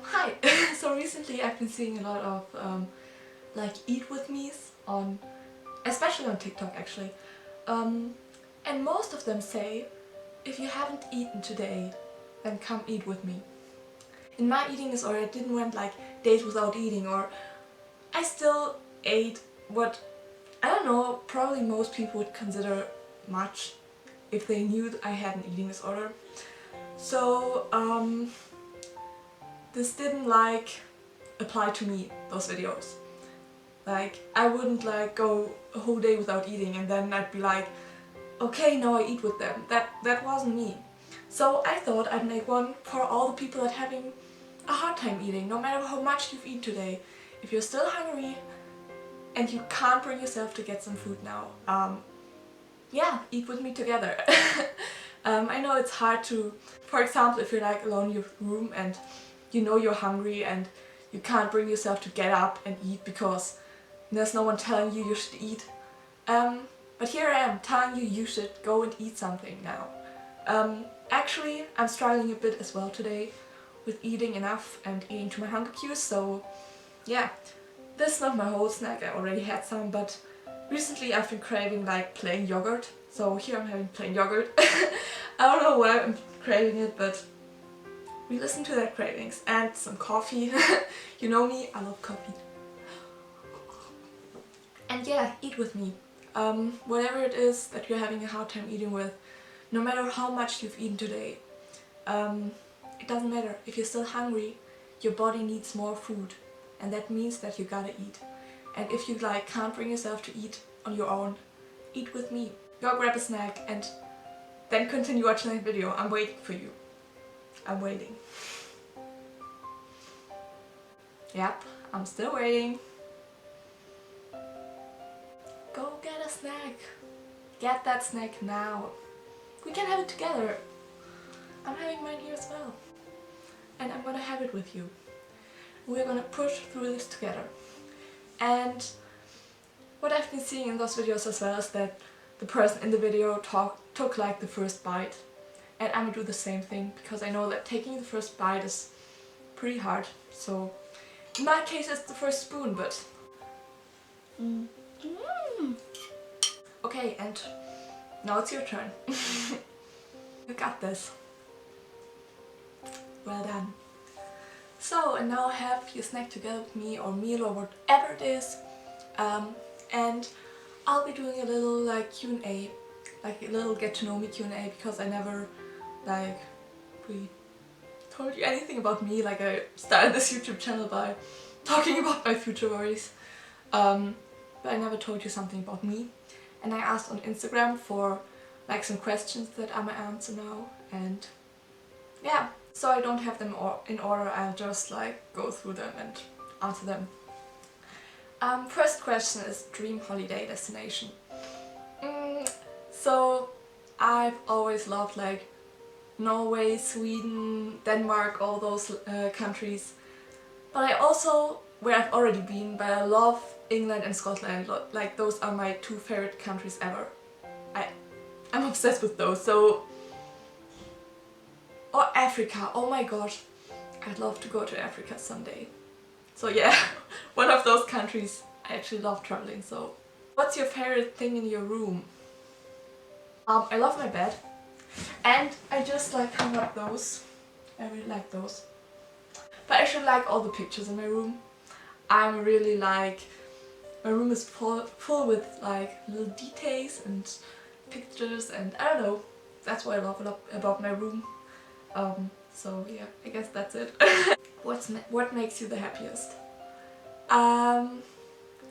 Hi! So recently I've been seeing a lot of like eat with me's on, especially on TikTok actually. And most of them say, if you haven't eaten today, then come eat with me. In my eating disorder I didn't went like days without eating, or I still ate what, I don't know, probably most people would consider much if they knew that I had an eating disorder. So this didn't like apply to me, those videos. Like, I wouldn't like go a whole day without eating and then I'd be like, okay, now I eat with them. That wasn't me. So I thought I'd make one for all the people that are having a hard time eating, no matter how much you've eaten today. If you're still hungry and you can't bring yourself to get some food now, yeah, eat with me together. I know it's hard to, for example, if you're like alone in your room and you know you're hungry and you can't bring yourself to get up and eat because there's no one telling you should eat. But here I am telling you should go and eat something now. Actually, I'm struggling a bit as well today with eating enough and eating to my hunger cues, so yeah. This is not my whole snack, I already had some, but recently I've been craving like plain yogurt, so here I'm having plain yogurt. I don't know why I'm craving it, but we listen to that cravings. And some coffee. You know me, I love coffee. And yeah, eat with me. Whatever it is that you're having a hard time eating with, no matter how much you've eaten today, it doesn't matter. If you're still hungry, your body needs more food, and that means that you gotta eat. And if you like can't bring yourself to eat on your own, eat with me. Go grab a snack and then continue watching that video. I'm waiting for you. I'm waiting. Yep, I'm still waiting. Go get a snack. Get that snack now. We can have it together. I'm having mine here as well. And I'm gonna have it with you. We're gonna push through this together. And what I've been seeing in those videos as well is that the person in the video took like the first bite. And I'm gonna do the same thing because I know that taking the first bite is pretty hard. So in my case it's the first spoon, but... Okay, and now it's your turn. You got this. Well done. So, and now have your snack together with me, or meal, or whatever it is. And I'll be doing a little like Q&A, like a little get to know me Q&A, because I never like really told you anything about me. Like, I started this YouTube channel by talking about my future worries, but I never told you something about me. And I asked on Instagram for like some questions that I'm gonna answer now, and yeah, so I don't have them in order, I'll just like go through them and answer them. First question is dream holiday destination. So I've always loved like Norway, Sweden, Denmark, all those countries. But I also, where I've already been, but I love England and Scotland. Like, those are my two favorite countries ever. I'm obsessed with those. So, or Africa, oh my gosh, I'd love to go to Africa someday. So yeah, one of those countries. I actually love traveling. So what's your favorite thing in your room? I love my bed, and I just like hung up those. I really like those. But I should like all the pictures in my room. I'm really like, my room is full with like little details and pictures, and I don't know, that's what I love a lot about my room. So yeah, I guess that's it. What makes you the happiest?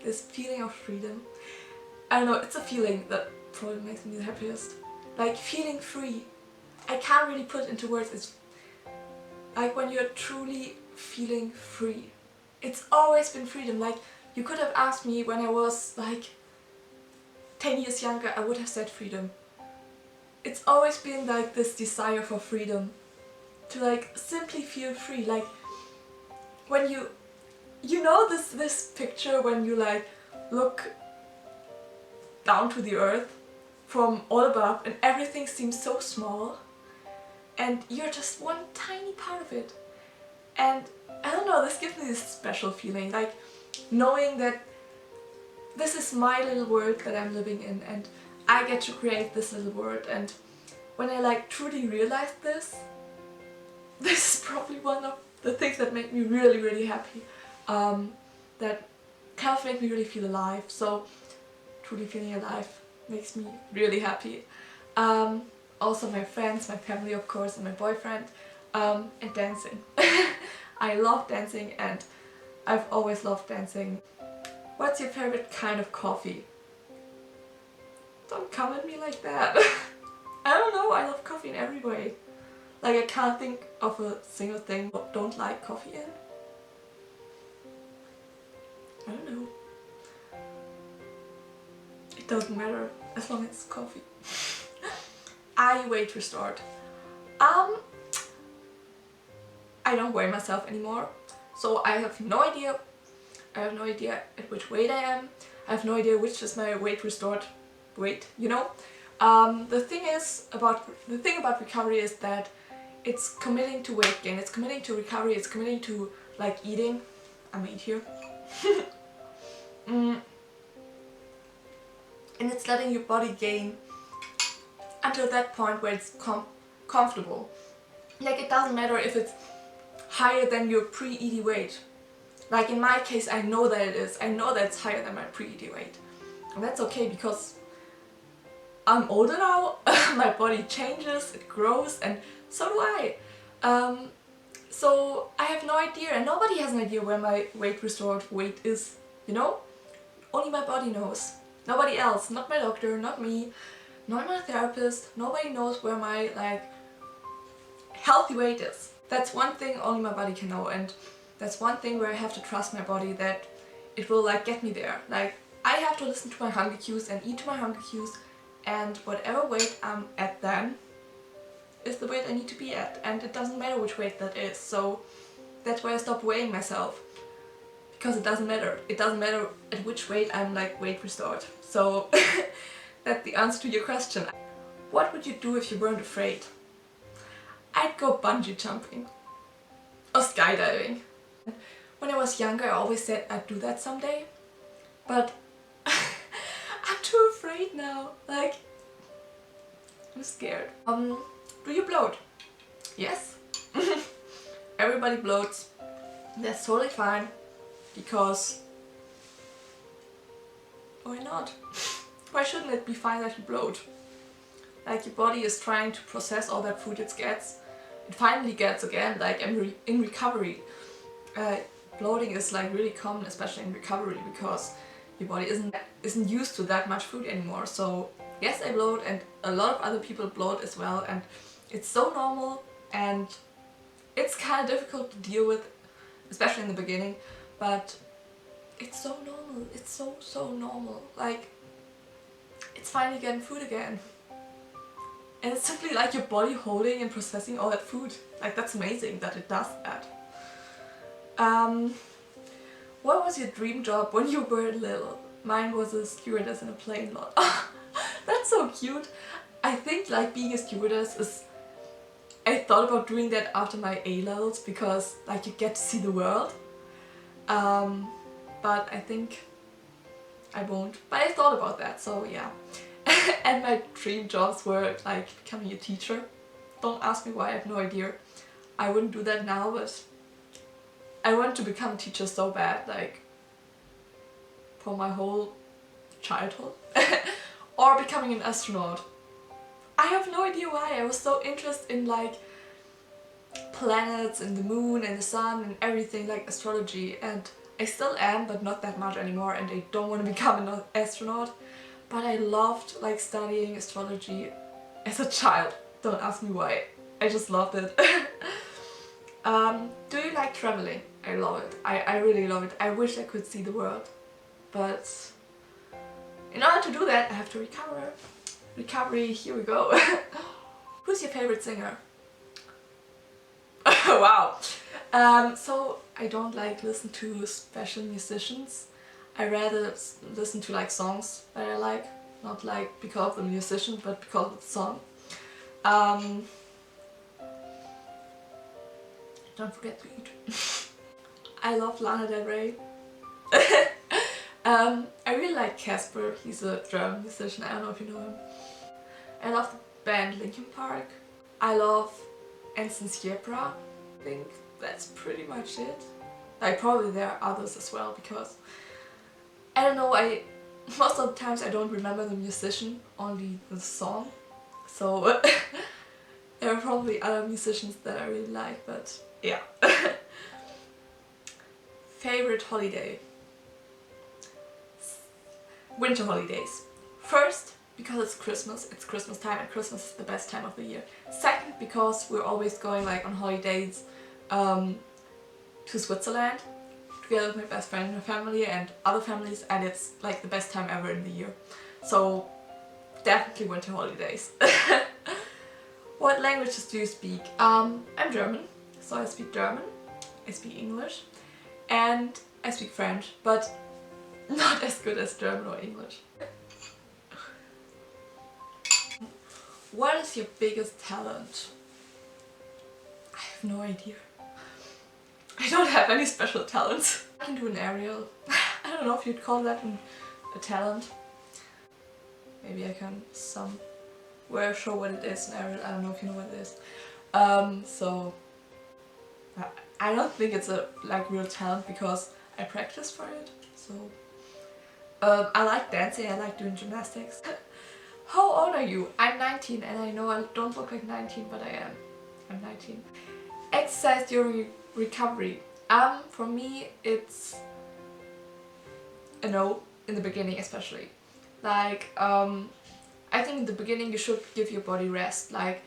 This feeling of freedom. I don't know, it's a feeling that probably makes me the happiest. Like, feeling free. I can't really put it into words. It's like when you're truly feeling free. It's always been freedom. Like, you could have asked me when I was like 10 years younger, I would have said freedom. It's always been like this desire for freedom. To like simply feel free. Like, when you know this picture when you like look down to the earth from all above and everything seems so small and you're just one tiny part of it, and know, this gives me this special feeling, like knowing that this is my little world that I'm living in and I get to create this little world. And when I like truly realized this is probably one of the things that make me really happy, that kind of make me really feel alive. So truly feeling alive makes me really happy. Also my friends, my family of course, and my boyfriend, and dancing. I love dancing and I've always loved dancing. What's your favorite kind of coffee? Don't come at me like that. I don't know, I love coffee in every way. Like I can't think of a single thing I don't like coffee in. I don't know. It doesn't matter as long as it's coffee. Are you weight restored? I don't weigh myself anymore, so I have no idea. I have no idea at which weight I am. I have no idea which is my weight restored weight, you know? The thing about recovery is that it's committing to weight gain, it's committing to recovery, it's committing to like eating. I'm eat here. And it's letting your body gain until that point where it's comfortable. Like it doesn't matter if it's higher than your pre-ED weight. Like in my case, I know that it is. I know that it's higher than my pre-ED weight. And that's okay because I'm older now, my body changes, it grows, and so do I. So I have no idea, and nobody has an idea where my weight restored weight is, you know? Only my body knows. Nobody else, not my doctor, not me, not my therapist, nobody knows where my like healthy weight is. That's one thing only my body can know, and that's one thing where I have to trust my body that it will like get me there. Like I have to listen to my hunger cues and eat to my hunger cues, and whatever weight I'm at then is the weight I need to be at, and it doesn't matter which weight that is. So that's why I stopped weighing myself, because it doesn't matter. It doesn't matter at which weight I'm like weight restored. So that's the answer to your question. What would you do if you weren't afraid? I'd go bungee jumping or skydiving. When I was younger I always said I'd do that someday, but I'm too afraid now. Like, I'm scared. Do you bloat? Yes. Everybody bloats. That's totally fine, because why not? Why shouldn't it be fine that you bloat? Like your body is trying to process all that food it gets. It finally gets again, like in recovery. Bloating is like really common, especially in recovery, because your body isn't used to that much food anymore. So yes, I bloat, and a lot of other people bloat as well, and it's so normal, and it's kind of difficult to deal with, especially in the beginning, but it's so normal. It's so normal. Like, it's finally getting food again. And it's simply like your body holding and processing all that food. Like, that's amazing that it does that. What was your dream job when you were little? Mine was a stewardess in a plane lot. That's so cute. I think like being a stewardess is... I thought about doing that after my A-levels because like you get to see the world. But I think I won't. But I thought about that, so yeah. And my dream jobs were like becoming a teacher. Don't ask me why, I have no idea. I wouldn't do that now, but I want to become a teacher so bad, like for my whole childhood. Or becoming an astronaut. I have no idea why. I was so interested in like planets and the moon and the sun and everything, like astrology, and I still am, but not that much anymore, and I don't want to become an astronaut. But I loved like studying astrology as a child. Don't ask me why. I just loved it. Do you like traveling? I love it. I really love it. I wish I could see the world. But in order to do that, I have to recover. Recovery, here we go. Who's your favorite singer? Wow. So I don't like listen to special musicians. I rather listen to like songs that I like, not like because of the musician, but because of the song. Don't forget to eat. I love Lana Del Rey. I really like Casper, he's a German musician, I don't know if you know him. I love the band Linkin Park. I love Ensign Sierra. I think that's pretty much it. Like probably there are others as well because I don't know, most of the times I don't remember the musician, only the song. So there are probably other musicians that I really like, but yeah. Favorite holiday? Winter holidays. First, because it's Christmas time and Christmas is the best time of the year. Second, because we're always going like on holidays to Switzerland together with my best friend and her family and other families, and it's like the best time ever in the year. So definitely winter holidays. What languages do you speak? I'm German, so I speak German, I speak English, and I speak French, but not as good as German or English. What is your biggest talent? I have no idea. I don't have any special talents. I can do an aerial. I don't know if you'd call that a talent. Maybe I can somewhere show what it is, an aerial. I don't know if you know what it is. So I don't think it's a like real talent because I practice for it. So I like dancing, I like doing gymnastics. How old are you? I'm 19 and I know I don't look like 19, but I am. I'm 19. Exercise during recovery. For me it's a no, in the beginning especially. Like, I think in the beginning you should give your body rest. Like,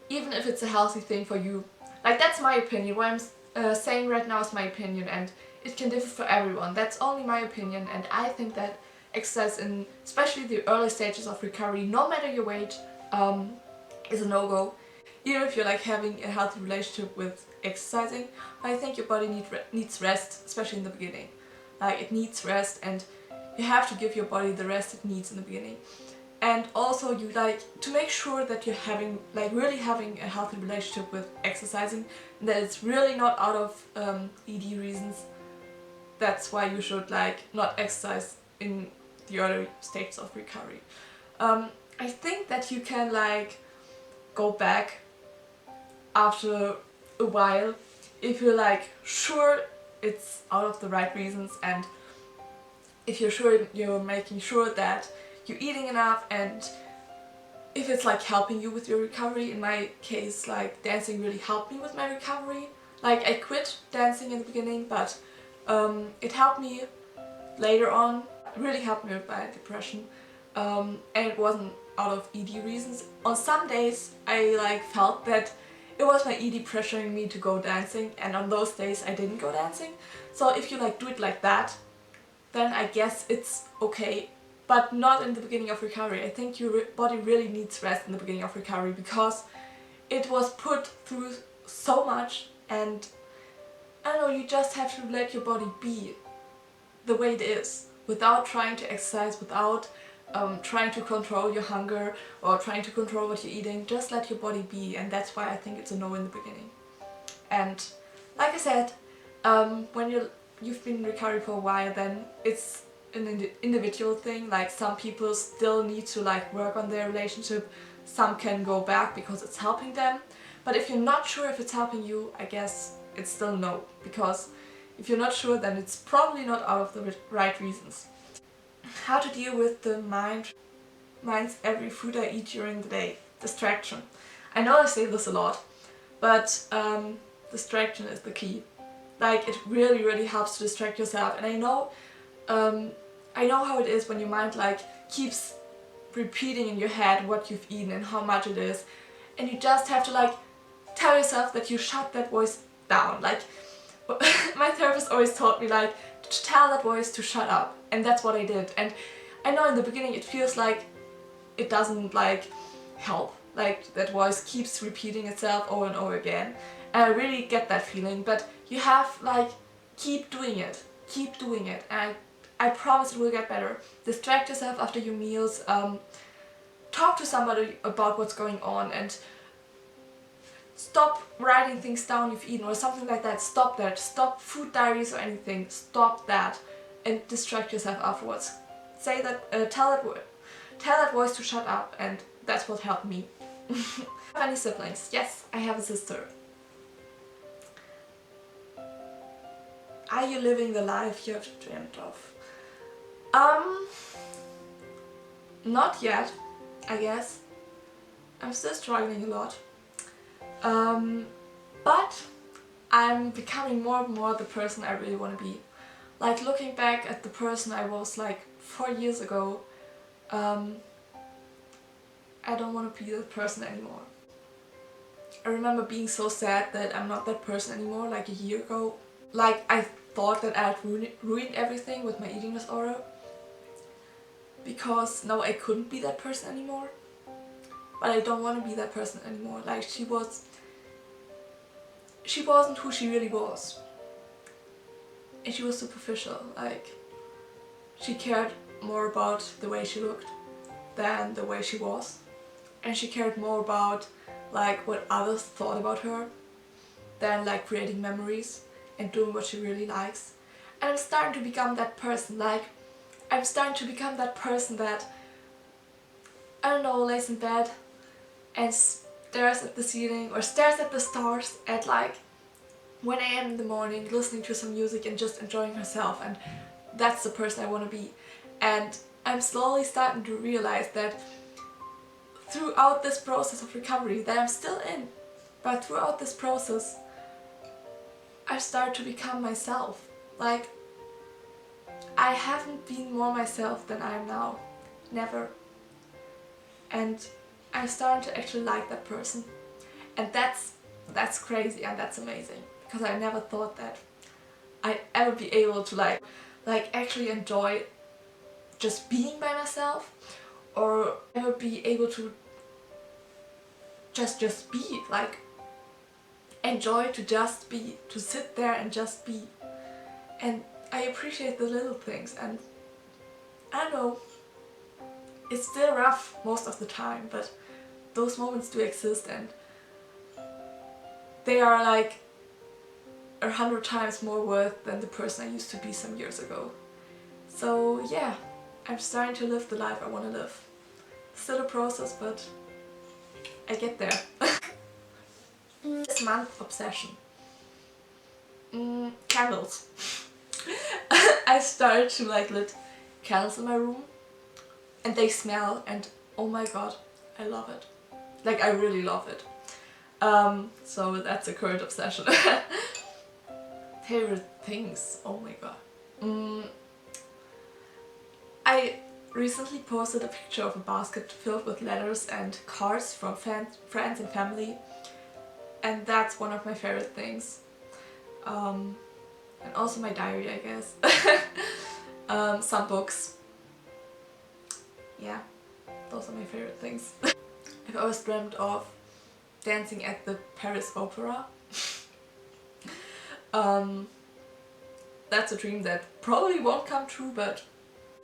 even if it's a healthy thing for you. Like, that's my opinion. What I'm saying right now is my opinion and it can differ for everyone. That's only my opinion, and I think that exercise in especially the early stages of recovery, no matter your weight, is a no-go. Even if you're like having a healthy relationship with exercising, I think your body needs rest, especially in the beginning. Like, it needs rest and you have to give your body the rest it needs in the beginning. And also you like to make sure that you're having really having a healthy relationship with exercising, and that it's really not out of ED reasons. That's why you should like not exercise in the early stages of recovery. I think that you can like go back after a while if you're like sure it's out of the right reasons, and if you're sure you're making sure that you're eating enough, and if it's like helping you with your recovery. In my case, like dancing really helped me with my recovery. Like, I quit dancing in the beginning, but it helped me later on. It really helped me with my depression, and it wasn't out of ED reasons. On some days I like felt that it was my ED pressuring me to go dancing, and on those days I didn't go dancing. So if you like do it like that, then I guess it's okay, but not in the beginning of recovery. I think your body really needs rest in the beginning of recovery because it was put through so much, and I don't know, you just have to let your body be the way it is without trying to exercise, without trying to control your hunger or trying to control what you're eating. Just let your body be, and that's why I think it's a no in the beginning. And like I said, when you've been in recovery for a while, then it's an individual thing. Like, some people still need to like work on their relationship, some can go back because it's helping them, but if you're not sure if it's helping you, I guess it's still no, because if you're not sure, then it's probably not out of the right reasons. How to deal with the mind's every food I eat during the day. Distraction. I know I say this a lot, but distraction is the key. Like, it really helps to distract yourself, and I know how it is when your mind like keeps repeating in your head what you've eaten and how much it is, and you just have to like tell yourself that you shut that voice down. Like, my therapist always told me like to tell that voice to shut up, and that's what I did. And I know in the beginning it feels like it doesn't like help, like that voice keeps repeating itself over and over again, and I really get that feeling, but you have like keep doing it, and I promise it will get better. Distract yourself after your meals, talk to somebody about what's going on, and Stop writing things down you've eaten or something like that. Stop that. Stop food diaries or anything. Stop that and distract yourself afterwards. Say that, tell that voice to shut up, and that's what helped me. Have any siblings? Yes, I have a sister. Are you living the life you have dreamt of? Not yet, I guess. I'm still struggling a lot. But I'm becoming more and more the person I really want to be. Like, looking back at the person I was like 4 years ago, I don't want to be that person anymore. I remember being so sad that I'm not that person anymore, like a year ago. Like, I thought that I had ruined everything with my eating disorder, because now I couldn't be that person anymore. But I don't want to be that person anymore. Like, she wasn't who she really was. And she was superficial. Like, she cared more about the way she looked than the way she was. And she cared more about like what others thought about her than like creating memories and doing what she really likes. And I'm starting to become that person. Like, I'm starting to become that person that, I don't know, lays in bed and stares at the ceiling or stares at the stars at like 1 AM in the morning, listening to some music and just enjoying herself. And that's the person I want to be. And I'm slowly starting to realize that throughout this process of recovery that I'm still in, but throughout this process I started to become myself. Like, I haven't been more myself than I am now. Never. And I'm starting to actually like that person. And that's crazy and that's amazing. Because I never thought that I'd ever be able to like actually enjoy just being by myself, or ever be able to just be, like, enjoy to just be, to sit there and just be. And I appreciate the little things, and I don't know, it's still rough most of the time, but those moments do exist, and they are like 100 times more worth than the person I used to be some years ago. So yeah, I'm starting to live the life I want to live. Still a process, but I get there. This month obsession. Candles. I started to like lit candles in my room and they smell, and oh my god, I love it. Like, I really love it. So that's a current obsession. Favorite things, oh my god. I recently posted a picture of a basket filled with letters and cards from friends and family, and that's one of my favorite things. And also my diary, I guess. Some books. Yeah, those are my favorite things. I've always dreamt of dancing at the Paris Opera. That's a dream that probably won't come true, but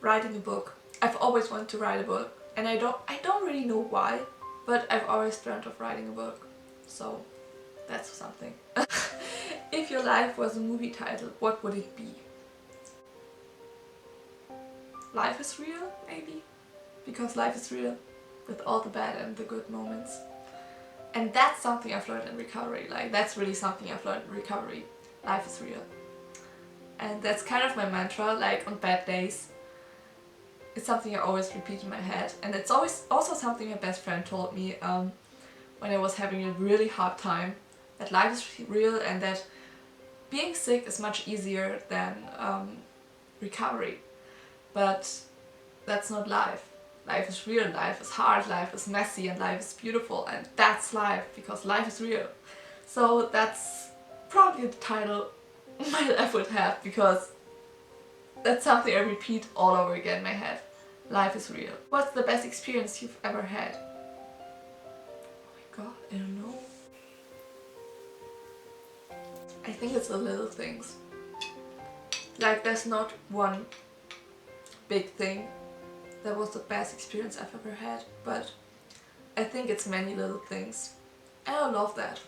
writing a book. I've always wanted to write a book, and I don't really know why, but I've always dreamt of writing a book. So that's something. If your life was a movie title, what would it be? Life is real, maybe? Because life is real, with all the bad and the good moments. And that's something I've learned in recovery. Like, that's really something I've learned in recovery. Life is real. And that's kind of my mantra, like, on bad days. It's something I always repeat in my head. And it's always also something my best friend told me when I was having a really hard time. That life is real, and that being sick is much easier than recovery. But that's not life. Life is real, life is hard, life is messy, and life is beautiful, and that's life, because life is real. So that's probably the title my life would have, because that's something I repeat all over again in my head. Life is real. What's the best experience you've ever had? Oh my god, I don't know. I think it's the little things. Like, there's not one big thing that was the best experience I've ever had, but I think it's many little things. And I love that.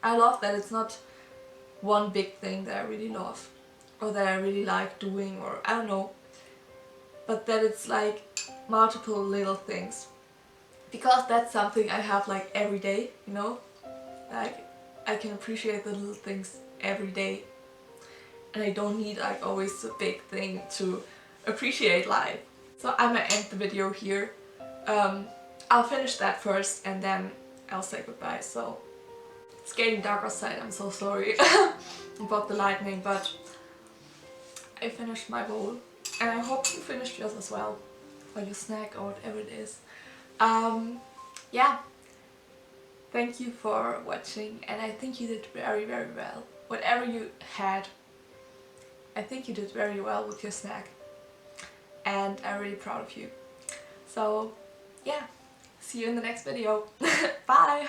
I love that it's not one big thing that I really love or that I really like doing, or I don't know, but that it's like multiple little things, because that's something I have like every day, you know, like I can appreciate the little things every day, and I don't need like always a big thing to appreciate life. So I'm gonna end the video here. I'll finish that first and then I'll say goodbye. So it's getting dark outside, I'm so sorry about the lightning, but I finished my bowl and I hope you finished yours as well, or your snack or whatever it is. Yeah, thank you for watching, and I think you did very well. Whatever you had, I think you did very well with your snack, and I'm really proud of you. So yeah, see you in the next video. Bye!